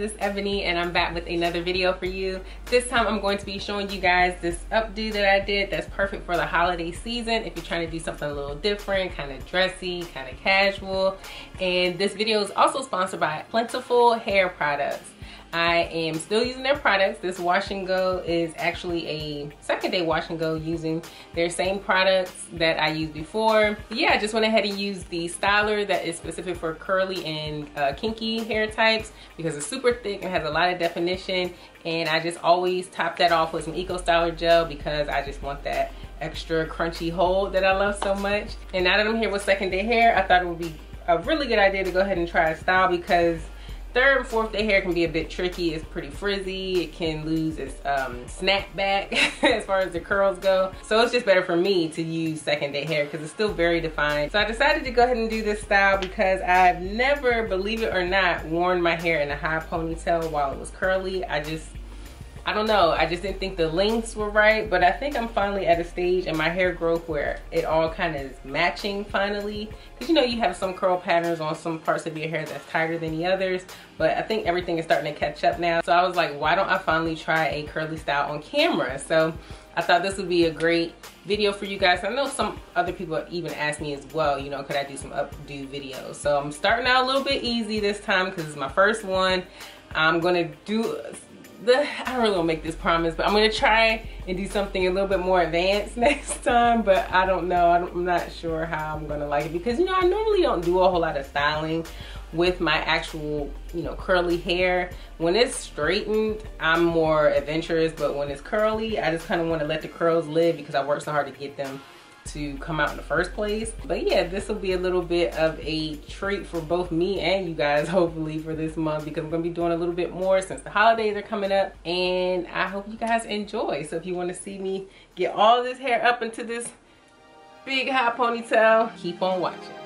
it's Ebony and I'm back with another video for you. This time I'm going to be showing you guys this updo that I did that's perfect for the holiday season if you're trying to do something a little different, kind of dressy, kind of casual. And this video is also sponsored by Plentiful Hair Products. I am still using their products. This wash and go is actually a second day wash and go using their same products that I used before. But yeah, I just went ahead and used the styler that is specific for curly and kinky hair types because it's super thick and has a lot of definition. And I just always top that off with some Eco Styler gel because I just want that extra crunchy hold that I love so much. And now that I'm here with second day hair, I thought it would be a really good idea to go ahead and try a style because third and fourth day hair can be a bit tricky. It's pretty frizzy. It can lose its snap back as far as the curls go. So it's just better for me to use second day hair because it's still very defined. So I decided to go ahead and do this style because I've never, believe it or not, worn my hair in a high ponytail while it was curly. I don't know, I just didn't think the lengths were right, but I think I'm finally at a stage in my hair growth where it all kind of is matching finally. Because you know, you have some curl patterns on some parts of your hair that's tighter than the others, but I think everything is starting to catch up now. So I was like, why don't I finally try a curly style on camera? So I thought this would be a great video for you guys. I know some other people even asked me as well, you know, could I do some updo videos? So I'm starting out a little bit easy this time because it's my first one. I'm gonna do I don't really want to make this promise, but I'm going to try and do something a little bit more advanced next time, but I don't know. I'm not sure how I'm going to like it because, you know, I normally don't do a whole lot of styling with my actual, you know, curly hair. When it's straightened, I'm more adventurous, but when it's curly, I just kind of want to let the curls live because I worked so hard to get them to come out in the first place. But yeah, this will be a little bit of a treat for both me and you guys, hopefully, for this month because I'm gonna be doing a little bit more since the holidays are coming up, and I hope you guys enjoy. So if you want to see me get all this hair up into this big high ponytail, keep on watching.